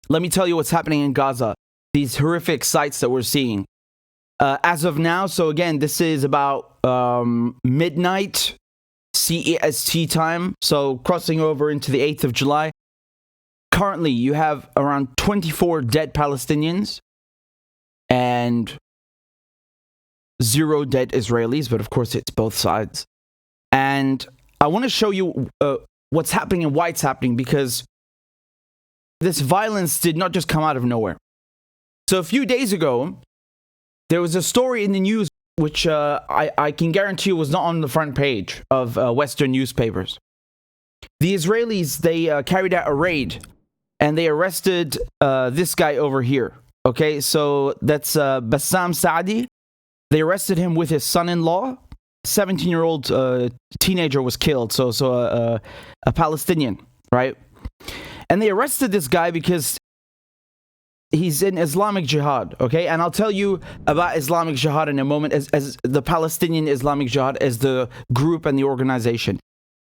let me tell you what's happening in Gaza. These horrific sights that we're seeing. As of now, so again, this is about midnight CEST time, so crossing over into the 8th of July. Currently, you have around 24 dead Palestinians and 0 dead Israelis, but of course it's both sides. And I want to show you what's happening and why it's happening, because this violence did not just come out of nowhere. So a few days ago, there was a story in the news which I can guarantee you was not on the front page of Western newspapers. The Israelis, they carried out a raid, and they arrested this guy over here. Okay, so that's Bassam Saadi. They arrested him with his son-in-law. 17-year-old teenager was killed, so a Palestinian, right? And they arrested this guy because he's in Islamic Jihad, okay? And I'll tell you about Islamic Jihad in a moment, as the Palestinian Islamic Jihad as the group and the organization.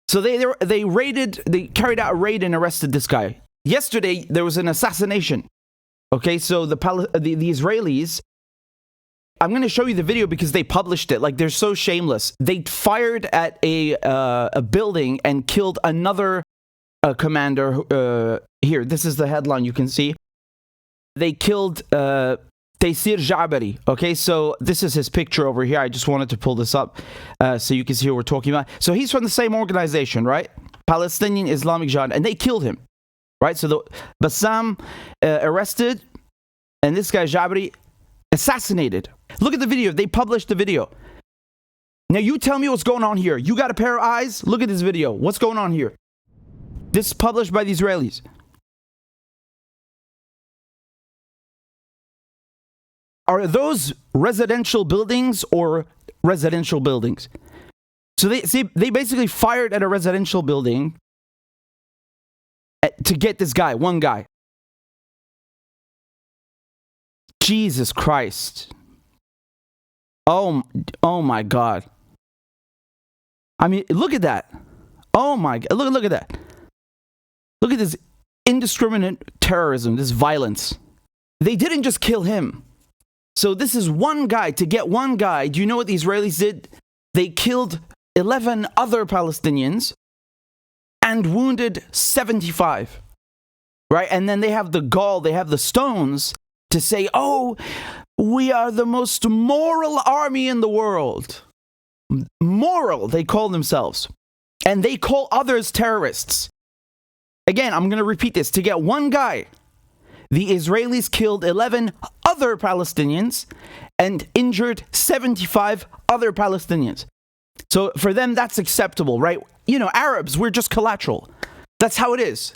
So they carried out a raid and arrested this guy. Yesterday, there was an assassination, okay? So the Israelis, I'm going to show you the video because they published it. Like, they're so shameless. They fired at a building and killed another commander. Here, this is the headline you can see. They killed Taysir Jabari. Okay, so this is his picture over here. I just wanted to pull this up so you can see who we're talking about. So he's from the same organization, right? Palestinian Islamic Jihad, and they killed him, right? So the Bassam arrested, and this guy Jabari assassinated. Look at the video. They published the video. Now you tell me what's going on here. You got a pair of eyes? Look at this video. What's going on here? This is published by the Israelis. Are those residential buildings or residential buildings? So they basically fired at a residential building to get this guy, one guy. Jesus Christ. Oh my God. I mean, look at that. Oh my God. Look at that. Look at this indiscriminate terrorism, this violence. They didn't just kill him. So this is one guy. To get one guy, do you know what the Israelis did? They killed 11 other Palestinians and wounded 75. Right? And then they have the gall, they have the stones to say, oh, we are the most moral army in the world. Moral, they call themselves. And they call others terrorists. Again, I'm going to repeat this. To get one guy, the Israelis killed 11 other Palestinians and injured 75 other Palestinians. So for them, that's acceptable, right? You know, Arabs, we're just collateral. That's how it is.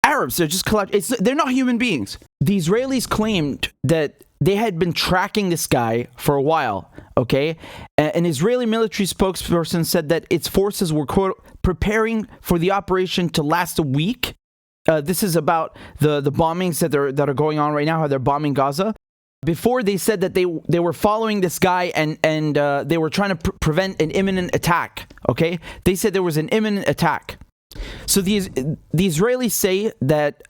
Arabs, they're just collateral. They're not human beings. The Israelis claimed that they had been tracking this guy for a while, okay? An Israeli military spokesperson said that its forces were, quote, preparing for the operation to last a week. This is about the bombings that are going on right now, how they're bombing Gaza. Before, they said that they were following this guy and they were trying to prevent an imminent attack, okay? They said there was an imminent attack. So the Israelis say that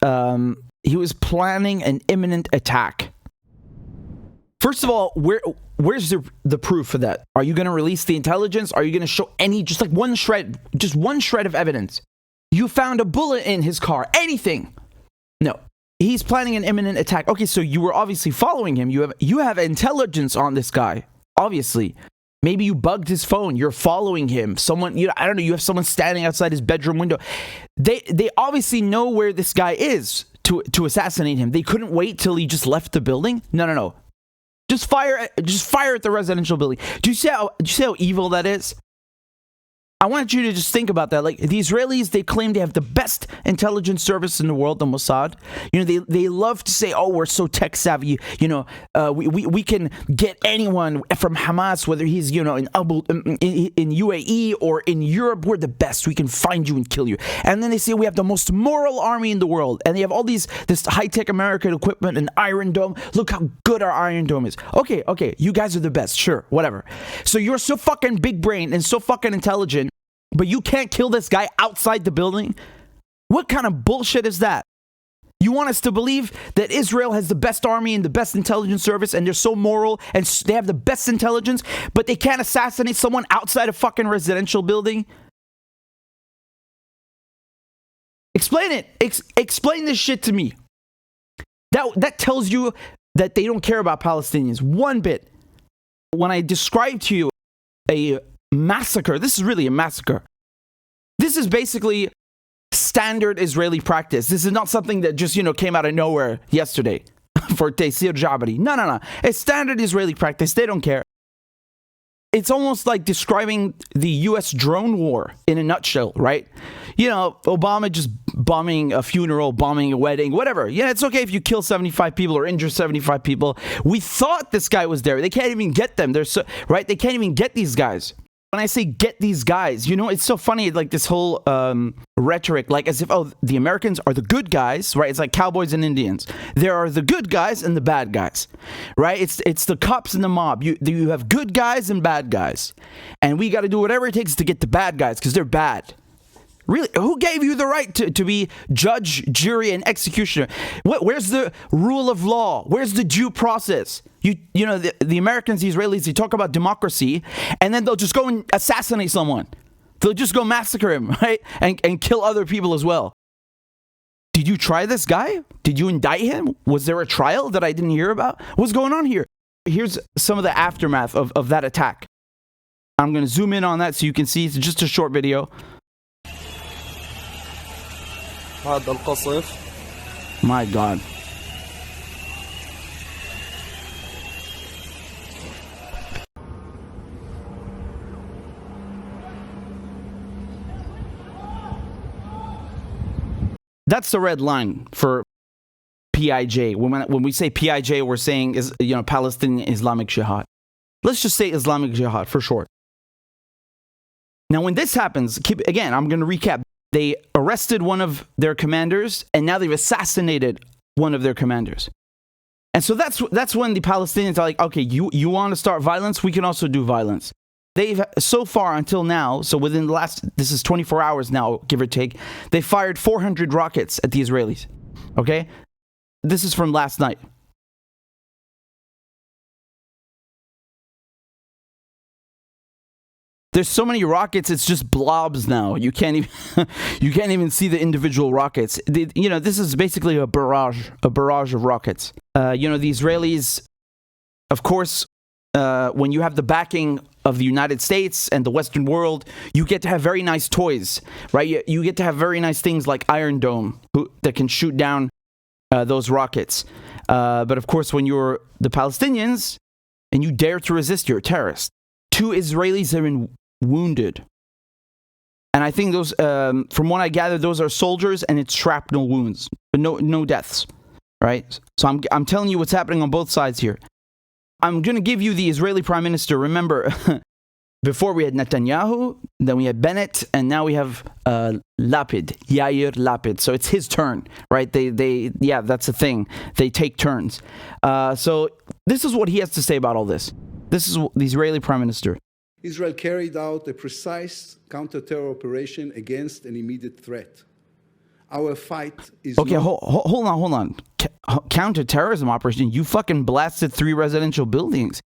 he was planning an imminent attack. First of all, where's the proof for that? Are you going to release the intelligence? Are you going to show just one shred of evidence? You found a bullet in his car. Anything. No. He's planning an imminent attack. Okay, so you were obviously following him. You have intelligence on this guy. Obviously. Maybe you bugged his phone. You're following him. Someone, I don't know, you have someone standing outside his bedroom window. They obviously know where this guy is to assassinate him. They couldn't wait till he just left the building. No. Just fire at the residential building. Do you see how evil that is? I want you to just think about that. Like, the Israelis, they claim they have the best intelligence service in the world, the Mossad. You know, they love to say, oh, we're so tech savvy. You know, we can get anyone from Hamas, whether he's, you know, in UAE or in Europe. We're the best. We can find you and kill you. And then they say we have the most moral army in the world. And they have all this high-tech American equipment and Iron Dome. Look how good our Iron Dome is. Okay, you guys are the best. Sure, whatever. So you're so fucking big-brained and so fucking intelligent, but you can't kill this guy outside the building? What kind of bullshit is that? You want us to believe that Israel has the best army and the best intelligence service, and they're so moral and they have the best intelligence, but they can't assassinate someone outside a fucking residential building? Explain it. Explain this shit to me. That tells you that they don't care about Palestinians one bit. When I describe to you a massacre, this is really a massacre. This is basically standard Israeli practice. This is not something that just, came out of nowhere yesterday for Taysir Jabari. No. It's standard Israeli practice. They don't care. It's almost like describing the U.S. drone war in a nutshell, right? Obama just bombing a funeral, bombing a wedding, whatever. Yeah, it's okay if you kill 75 people or injure 75 people. We thought this guy was there. They can't even get them. Right? They can't even get these guys. When I say get these guys, it's so funny, like this whole rhetoric, like as if, the Americans are the good guys, right? It's like cowboys and Indians. There are the good guys and the bad guys, right? It's the cops and the mob. You have good guys and bad guys. And we got to do whatever it takes to get the bad guys because they're bad. Really? Who gave you the right to be judge, jury, and executioner? Where's the rule of law? Where's the due process? The Americans, the Israelis, they talk about democracy, and then they'll just go and assassinate someone. They'll just go massacre him, right? And kill other people as well. Did you try this guy? Did you indict him? Was there a trial that I didn't hear about? What's going on here? Here's some of the aftermath of that attack. I'm going to zoom in on that so you can see. It's just a short video. My God. That's the red line for PIJ. When we say PIJ, we're saying Palestinian Islamic Jihad. Let's just say Islamic Jihad for short. Now, when this happens, I'm going to recap. They arrested one of their commanders, and now they've assassinated one of their commanders. And so that's when the Palestinians are like, okay, you want to start violence? We can also do violence. They've, so far until now, so within this is 24 hours now, give or take, they fired 400 rockets at the Israelis. Okay? This is from last night. There's so many rockets, it's just blobs now. You can't even see the individual rockets. This is basically a barrage of rockets. The Israelis, of course, when you have the backing of the United States and the Western world, you get to have very nice toys, right? You get to have very nice things like Iron Dome that can shoot down those rockets. But of course, when you're the Palestinians and you dare to resist, you're a terrorist. 2 Israelis have been wounded. And I think those, from what I gather, those are soldiers and it's shrapnel wounds, but no deaths, right? So I'm telling you what's happening on both sides here. I'm going to give you the Israeli Prime Minister. Remember, before we had Netanyahu, then we had Bennett, and now we have Lapid, Yair Lapid. So it's his turn, right? Yeah, that's the thing. They take turns. So this is what he has to say about all this. This is the Israeli Prime Minister. Israel carried out a precise counter-terror operation against an immediate threat. Our fight is... Okay, hold on. Counter-terrorism operation? You fucking blasted 3 residential buildings.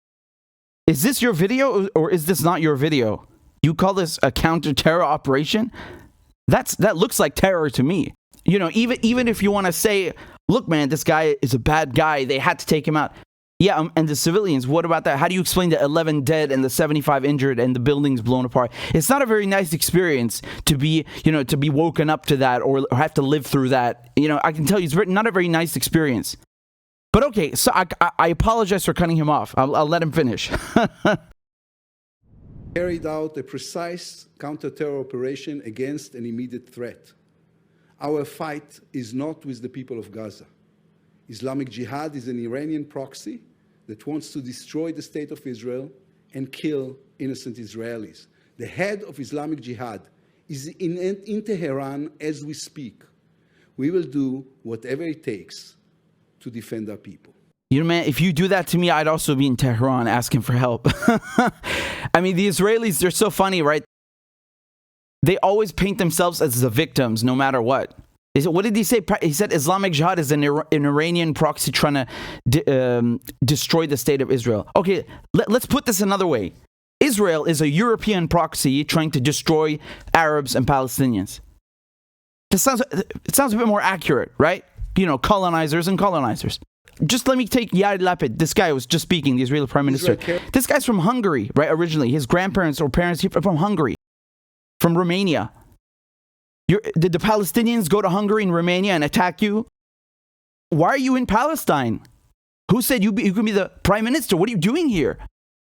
Is this your video or is this not your video? You call this a counter-terror operation? That looks like terror to me. Even if you want to say, look, man, this guy is a bad guy, they had to take him out. Yeah, and the civilians, what about that? How do you explain the 11 dead and the 75 injured and the buildings blown apart? It's not a very nice experience to be woken up to that or have to live through that. I can tell you, it's not a very nice experience. But okay, so I apologize for cutting him off. I'll let him finish. Carried out a precise counter-terror operation against an immediate threat. Our fight is not with the people of Gaza. Islamic Jihad is an Iranian proxy that wants to destroy the state of Israel and kill innocent Israelis. The head of Islamic Jihad is in Tehran as we speak. We will do whatever it takes to defend our people. Man, if you do that to me, I'd also be in Tehran asking for help. I mean, the Israelis, they're so funny, right? They always paint themselves as the victims no matter what. What did he say? He said Islamic Jihad is an Iranian proxy trying to destroy the state of Israel. Okay, let's put this another way. Israel is a European proxy trying to destroy Arabs and Palestinians. It sounds a bit more accurate, right? Colonizers and colonizers. Just let me take Yair Lapid. This guy was just speaking, the Israeli prime minister. This guy's from Hungary, right? Originally, his grandparents or parents are from Hungary, from Romania. Did the Palestinians go to Hungary and Romania and attack you? Why are you in Palestine? Who said you can be the prime minister? What are you doing here?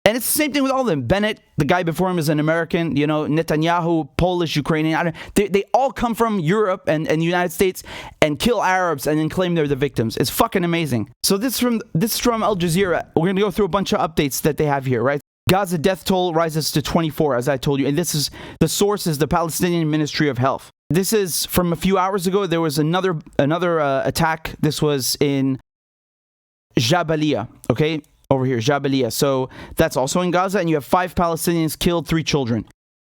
And it's the same thing with all of them. Bennett, the guy before him, is an American. Netanyahu, Polish, Ukrainian. They all come from Europe and the United States and kill Arabs and then claim they're the victims. It's fucking amazing. So this is from Al Jazeera. We're going to go through a bunch of updates that they have here, right? Gaza death toll rises to 24, as I told you. And this is the source is the Palestinian Ministry of Health. This is from a few hours ago. There was another attack. This was in Jabalia, okay? Over here, Jabalia. So that's also in Gaza. And you have 5 Palestinians killed, 3 children.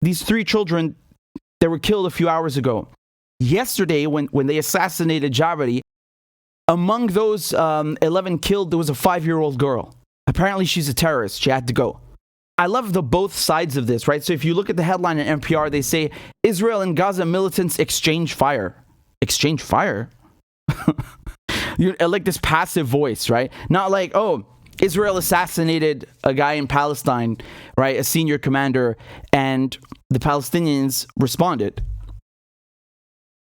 These 3 children, they were killed a few hours ago. Yesterday, when they assassinated Jabari, among those 11 killed, there was a 5-year-old girl. Apparently, she's a terrorist. She had to go. I love the both sides of this, right? So if you look at the headline in NPR, they say, Israel and Gaza militants exchange fire. Exchange fire? Like this passive voice, right? Not like, oh, Israel assassinated a guy in Palestine, right? A senior commander, and the Palestinians responded.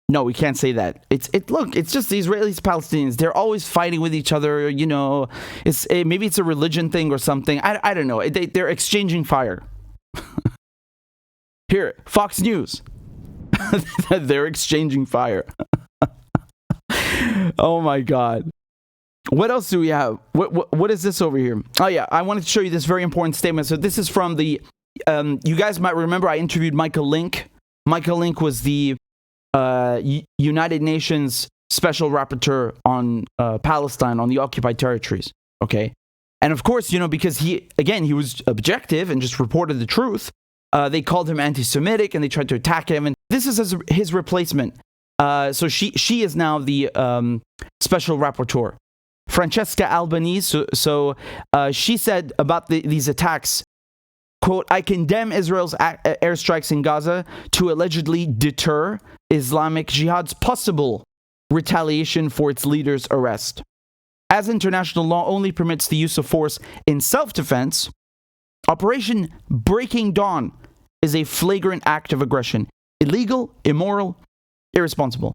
No, we can't say that. It's just the Israelis, Palestinians. They're always fighting with each other. Maybe it's a religion thing or something. I don't know. They're exchanging fire. Here, Fox News. They're exchanging fire. Oh my God. What else do we have? What is this over here? Oh yeah, I wanted to show you this very important statement. So this is from the. You guys might remember I interviewed Michael Link. Michael Link was the United Nations Special Rapporteur on Palestine, on the occupied territories. Okay, and of course, because he was objective and just reported the truth. They called him anti-Semitic and they tried to attack him. And this is his replacement. So she is now the Special Rapporteur. Francesca Albanese, she said about these attacks, quote, I condemn Israel's airstrikes in Gaza to allegedly deter Islamic Jihad's possible retaliation for its leader's arrest. As international law only permits the use of force in self-defense, Operation Breaking Dawn is a flagrant act of aggression, illegal, immoral, irresponsible.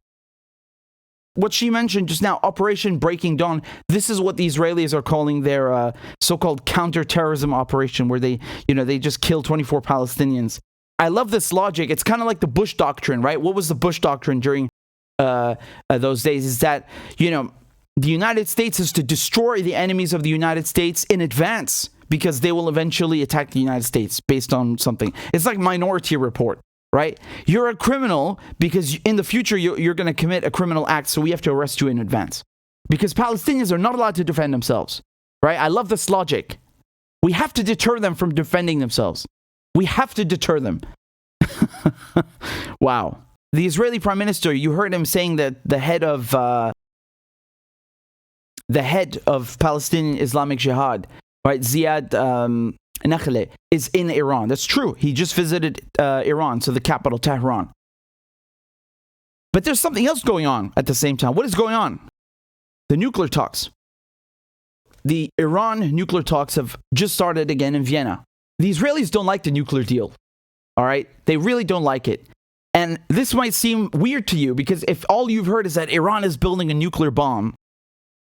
What she mentioned just now, Operation Breaking Dawn, this is what the Israelis are calling their so-called counterterrorism operation, where they just killed 24 Palestinians. I love this logic. It's kind of like the Bush Doctrine, right? What was the Bush Doctrine during those days? Is that, the United States is to destroy the enemies of the United States in advance because they will eventually attack the United States based on something. It's like Minority Report. Right? You're a criminal because in the future you're going to commit a criminal act, so we have to arrest you in advance. Because Palestinians are not allowed to defend themselves. Right? I love this logic. We have to deter them from defending themselves. We have to deter them. Wow. The Israeli Prime Minister, you heard him saying that the head of Palestinian Islamic Jihad, right, Ziad Nakhle, is in Iran. That's true. He just visited Iran, so the capital, Tehran. But there's something else going on at the same time. What is going on? The nuclear talks. The Iran nuclear talks have just started again in Vienna. The Israelis don't like the nuclear deal. All right? They really don't like it. And this might seem weird to you because if all you've heard is that Iran is building a nuclear bomb,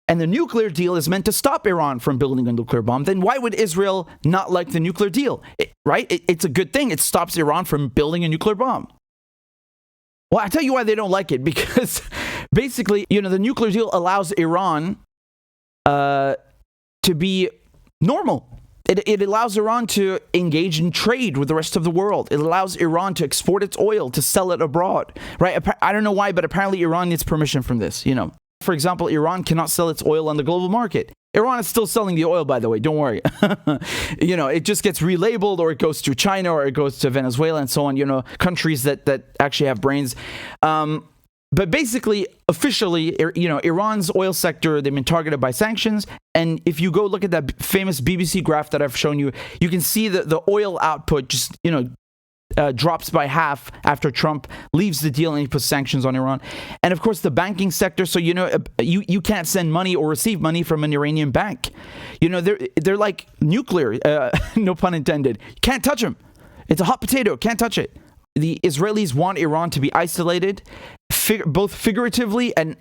and the nuclear deal is meant to stop Iran from building a nuclear bomb, then why would Israel not like the nuclear deal? Right? It's a good thing. It stops Iran from building a nuclear bomb. Well, I tell you why they don't like it. Because basically, the nuclear deal allows Iran to be normal. It allows Iran to engage in trade with the rest of the world. It allows Iran to export its oil, to sell it abroad. Right? I don't know why, but apparently Iran needs permission from this, For example, Iran cannot sell its oil on the global market. Iran is still selling the oil, by the way. Don't worry. It just gets relabeled, or it goes to China, or it goes to Venezuela, and so on. Countries that actually have brains. But basically, officially, Iran's oil sector, they've been targeted by sanctions. And if you go look at that famous BBC graph that I've shown you, you can see that the oil output just, drops by half after Trump leaves the deal and he puts sanctions on Iran. And of course, the banking sector. So, you can't send money or receive money from an Iranian bank. They're like nuclear, no pun intended. You can't touch them. It's a hot potato. Can't touch it. The Israelis want Iran to be isolated, both figuratively and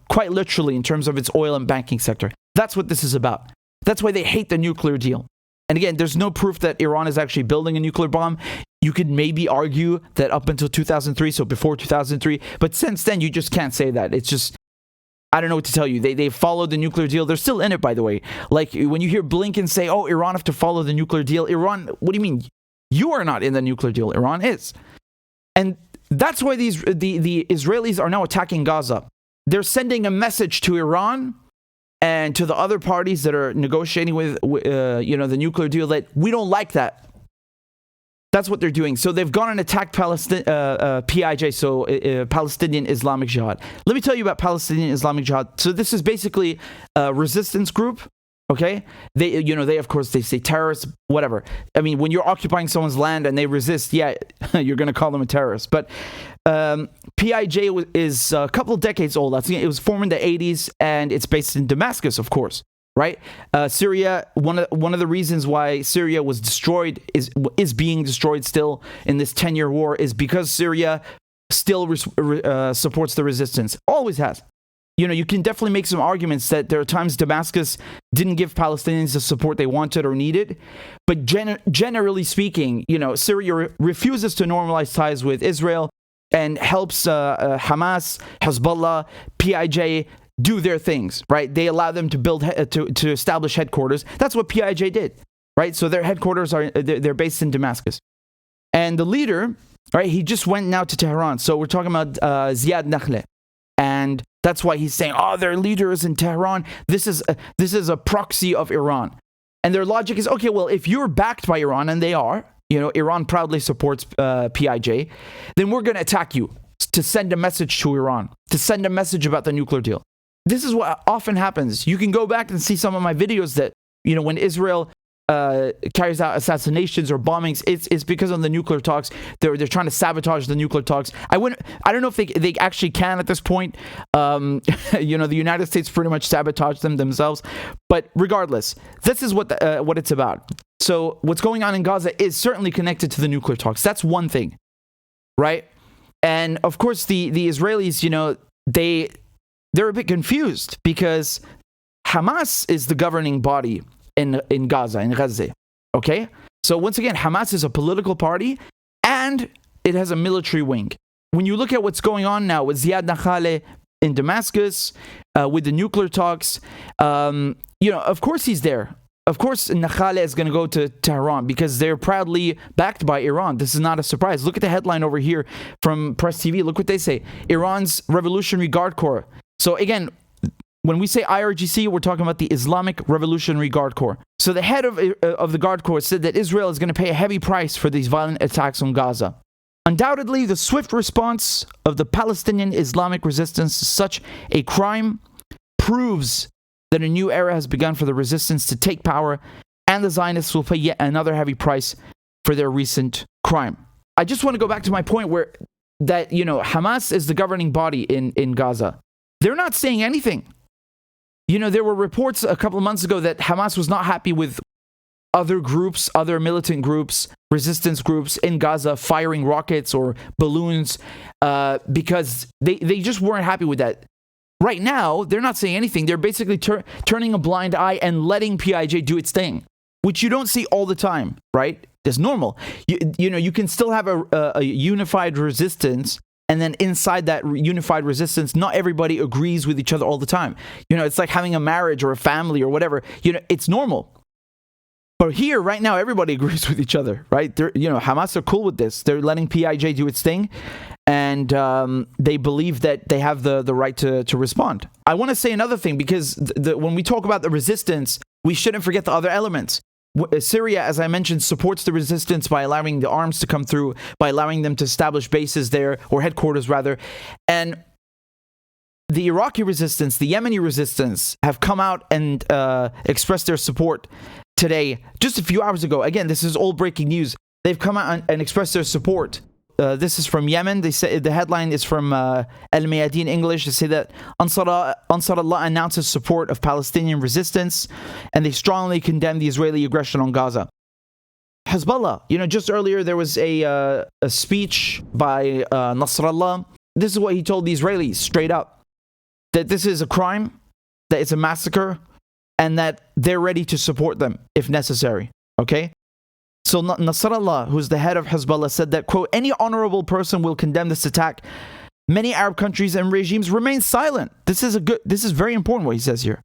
quite literally in terms of its oil and banking sector. That's what this is about. That's why they hate the nuclear deal. And again, there's no proof that Iran is actually building a nuclear bomb. You could maybe argue that up until 2003, so before 2003, but since then, you just can't say that. It's just, I don't know what to tell you. They followed the nuclear deal. They're still in it, by the way. Like when you hear Blinken say, oh, Iran have to follow the nuclear deal. Iran, what do you mean? You are not in the nuclear deal. Iran is. And that's why the Israelis are now attacking Gaza. They're sending a message to Iran and to the other parties that are negotiating with the nuclear deal that we don't like that. That's what they're doing. So they've gone and attacked PIJ, so Palestinian Islamic Jihad. Let me tell you about Palestinian Islamic Jihad. So this is basically a resistance group. Okay, they of course they say terrorists, whatever. I mean, when you're occupying someone's land and they resist, yeah, you're going to call them a terrorist. But PIJ is a couple of decades old. I think it was formed in the 80s, and it's based in Damascus, of course, right? Syria. One of the reasons why Syria was destroyed is being destroyed still in this 10-year war is because Syria still supports the resistance. Always has. You can definitely make some arguments that there are times Damascus didn't give Palestinians the support they wanted or needed. But generally speaking, Syria refuses to normalize ties with Israel and helps Hamas, Hezbollah, PIJ do their things, right? They allow them to build, to establish headquarters. That's what PIJ did, right? So their headquarters they're based in Damascus. And the leader, right, he just went now to Tehran. So we're talking about Ziad Nakhleh. And that's why he's saying, oh, their leader is in Tehran. This is a proxy of Iran. And their logic is, okay, well, if you're backed by Iran, and they are, Iran proudly supports PIJ, then we're going to attack you to send a message to Iran, to send a message about the nuclear deal. This is what often happens. You can go back and see some of my videos that, when Israel carries out assassinations or bombings, it's because of the nuclear talks. They're trying to sabotage the nuclear talks. I don't know if they actually can at this point. The United States pretty much sabotaged them themselves. But regardless, this is what it's about. So what's going on in Gaza is certainly connected to the nuclear talks. That's one thing, right? And of course, the Israelis, they're a bit confused because Hamas is the governing body in Gaza, in Gaza, okay? So once again, Hamas is a political party and it has a military wing. When you look at what's going on now with Ziad Nakhleh in Damascus, with the nuclear talks, of course he's there. Of course Nakhleh is going to go to Tehran because they're proudly backed by Iran. This is not a surprise. Look at the headline over here from Press TV. Look what they say. Iran's Revolutionary Guard Corps. So again, when we say IRGC, we're talking about the Islamic Revolutionary Guard Corps. So the head of the Guard Corps said that Israel is going to pay a heavy price for these violent attacks on Gaza. Undoubtedly, the swift response of the Palestinian Islamic resistance to such a crime proves that a new era has begun for the resistance to take power, and the Zionists will pay yet another heavy price for their recent crime. I just want to go back to my point where that, Hamas is the governing body in Gaza. They're not saying anything. There were reports a couple of months ago that Hamas was not happy with other groups, other militant groups, resistance groups in Gaza firing rockets or balloons because they just weren't happy with that. Right now, they're not saying anything. They're basically turning a blind eye and letting PIJ do its thing, which you don't see all the time, right? It's normal. You can still have a unified resistance. And then inside that unified resistance, not everybody agrees with each other all the time. It's like having a marriage or a family or whatever. It's normal. But here, right now, everybody agrees with each other, right? Hamas are cool with this. They're letting PIJ do its thing. And they believe that they have the right to respond. I want to say another thing, because when we talk about the resistance, we shouldn't forget the other elements. Syria, as I mentioned, supports the resistance by allowing the arms to come through, by allowing them to establish bases there, or headquarters rather. And the Iraqi resistance, the Yemeni resistance have come out and expressed their support today, just a few hours ago. Again, this is all breaking news. They've come out and expressed their support. This is from Yemen. They say the headline is from Al Mayadeen English. They say that Ansar Allah announces support of Palestinian resistance, and they strongly condemn the Israeli aggression on Gaza. Hezbollah, just earlier there was a speech by Nasrallah. This is what he told the Israelis straight up, that this is a crime, that it's a massacre, and that they're ready to support them if necessary. Okay? So Nasrallah, who's the head of Hezbollah, said that, quote, any honorable person will condemn this attack. Many Arab countries and regimes remain silent. This is very important what he says here.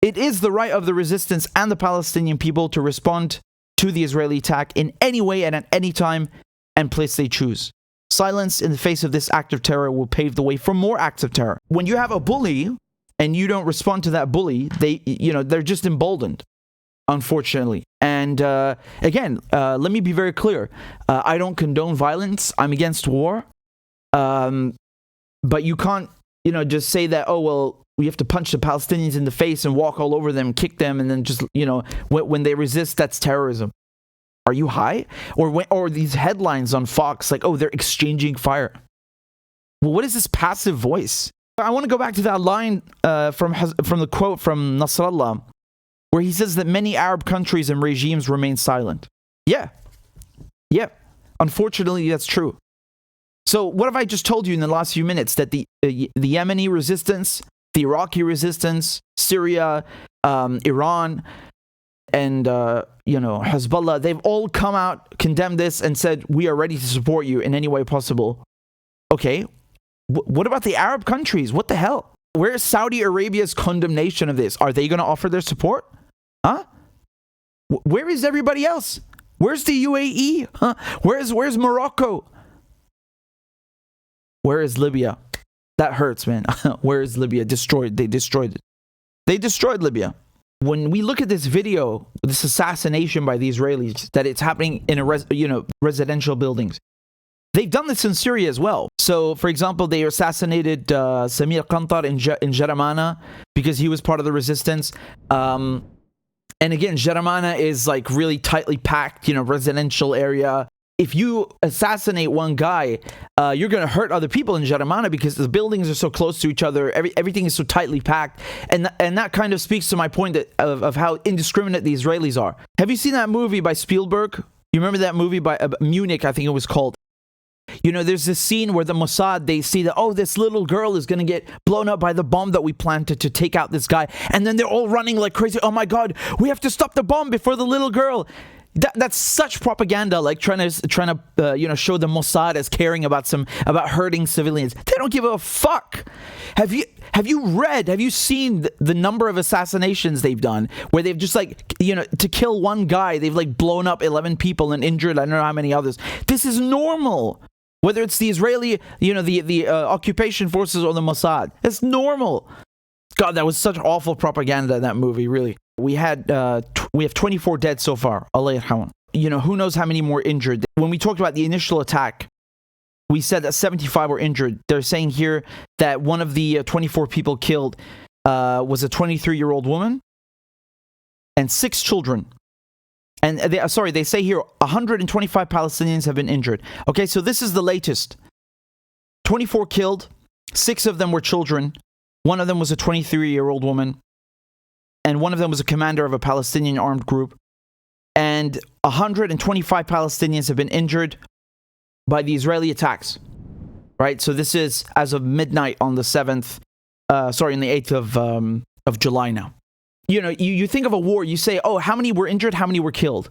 It is the right of the resistance and the Palestinian people to respond to the Israeli attack in any way and at any time and place they choose. Silence in the face of this act of terror will pave the way for more acts of terror. When you have a bully and you don't respond to that bully, they're just emboldened, unfortunately. And again, let me be very clear. I don't condone violence. I'm against war. But you can't, just say that, oh, well, we have to punch the Palestinians in the face and walk all over them, kick them, and then just, when they resist, that's terrorism. Are you high? Or these headlines on Fox, like, oh, they're exchanging fire. Well, what is this passive voice? I want to go back to that line from the quote from Nasrallah, where he says that many Arab countries and regimes remain silent. Yeah. Unfortunately, that's true. So what have I just told you in the last few minutes? That the Yemeni resistance, the Iraqi resistance, Syria, Iran, and Hezbollah, they've all come out, condemned this, and said, we are ready to support you in any way possible. Okay, what about the Arab countries? What the hell? Where is Saudi Arabia's condemnation of this? Are they going to offer their support? Huh? Where is everybody else? Where's the UAE? Huh? Where's Morocco? Where is Libya? That hurts, man. Where is Libya? They destroyed it. They destroyed Libya. When we look at this video, this assassination by the Israelis, that it's happening in residential buildings. They've done this in Syria as well. So, for example, they assassinated Samir Qantar in Jaramana because he was part of the resistance. And again, Jaramana is like really tightly packed, residential area. If you assassinate one guy, you're going to hurt other people in Jaramana because the buildings are so close to each other. Everything is so tightly packed. And that kind of speaks to my point of how indiscriminate the Israelis are. Have you seen that movie by Spielberg? You remember that movie by Munich, I think it was called? There's this scene where the Mossad, they see that, oh, this little girl is going to get blown up by the bomb that we planted to take out this guy. And then they're all running like crazy. Oh my God, we have to stop the bomb before the little girl. That's such propaganda, like trying to show the Mossad as caring about hurting civilians. They don't give a fuck. Have you seen the number of assassinations they've done where they've just to kill one guy, they've blown up 11 people and injured I don't know how many others. This is normal. Whether it's the Israeli, the occupation forces or the Mossad, it's normal. God, that was such awful propaganda in that movie, really. We have 24 dead so far. Allah yarhamun. Who knows how many more injured. When we talked about the initial attack, we said that 75 were injured. They're saying here that one of the 24 people killed was a 23-year-old woman and 6 children. And they say here 125 Palestinians have been injured. Okay, so this is the latest. 24 killed, 6 of them were children. One of them was a 23-year-old woman. And one of them was a commander of a Palestinian armed group. And 125 Palestinians have been injured by the Israeli attacks. Right? So this is as of midnight on the 7th, in the 8th of July now. You think of a war, you say, oh, how many were injured, how many were killed?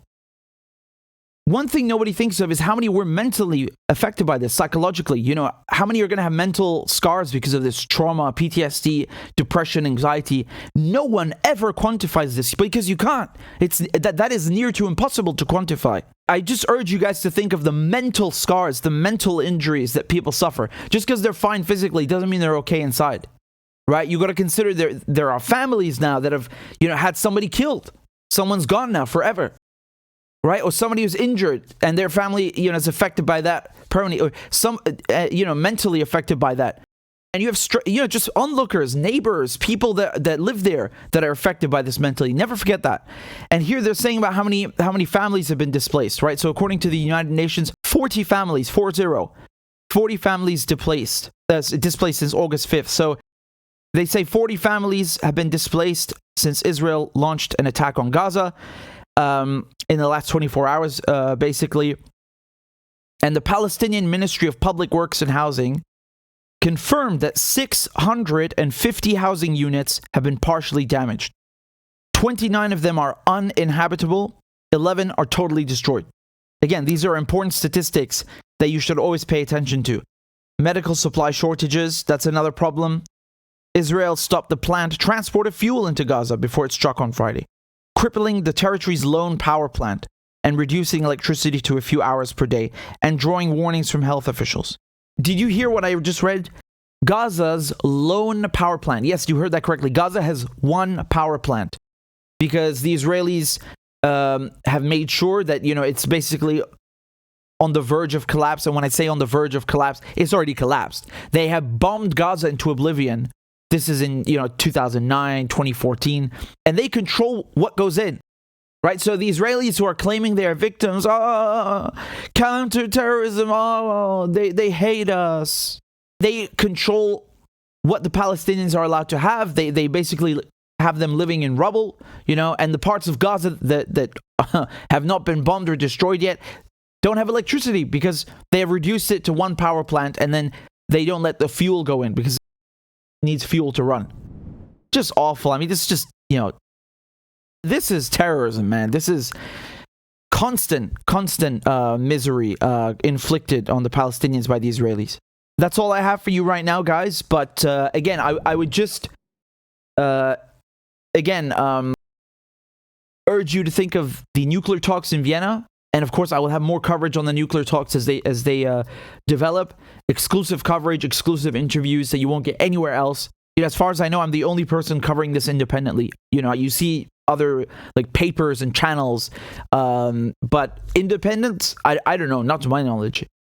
One thing nobody thinks of is how many were mentally affected by this, psychologically. How many are going to have mental scars because of this trauma, PTSD, depression, anxiety. No one ever quantifies this because you can't. That is near to impossible to quantify. I just urge you guys to think of the mental scars, the mental injuries that people suffer. Just because they're fine physically doesn't mean they're okay inside. Right? You got to consider there are families now that have, had somebody killed. Someone's gone now forever. Right? Or somebody who's injured and their family, is affected by that permanently, or some, mentally affected by that. And you have, just onlookers, neighbors, people that live there that are affected by this mentally. Never forget that. And here they're saying about how many families have been displaced, right? So according to the United Nations, 40 families, 40 families displaced since August 5th. So they say 40 families have been displaced since Israel launched an attack on Gaza in the last 24 hours, basically. And the Palestinian Ministry of Public Works and Housing confirmed that 650 housing units have been partially damaged. 29 of them are uninhabitable. 11 are totally destroyed. Again, these are important statistics that you should always pay attention to. Medical supply shortages, that's another problem. Israel stopped the plan to transport fuel into Gaza before it struck on Friday, crippling the territory's lone power plant and reducing electricity to a few hours per day and drawing warnings from health officials. Did you hear what I just read? Gaza's lone power plant. Yes, you heard that correctly. Gaza has one power plant because the Israelis have made sure that, it's basically on the verge of collapse. And when I say on the verge of collapse, it's already collapsed. They have bombed Gaza into oblivion. This is in, 2009, 2014. And they control what goes in. Right, so the Israelis who are claiming they are victims, counter-terrorism, they hate us. They control what the Palestinians are allowed to have. They basically have them living in rubble, and the parts of Gaza that have not been bombed or destroyed yet don't have electricity because they have reduced it to one power plant, and then they don't let the fuel go in because it needs fuel to run. Just awful. I mean, this is just, this is terrorism, man. This is constant misery inflicted on the Palestinians by the Israelis. That's all I have for you right now, guys. But again, I would just urge you to think of the nuclear talks in Vienna. And of course, I will have more coverage on the nuclear talks as they develop. Exclusive coverage, exclusive interviews that you won't get anywhere else. As far as I know, I'm the only person covering this independently. You see other papers and channels, but independents, I don't know, not to my knowledge.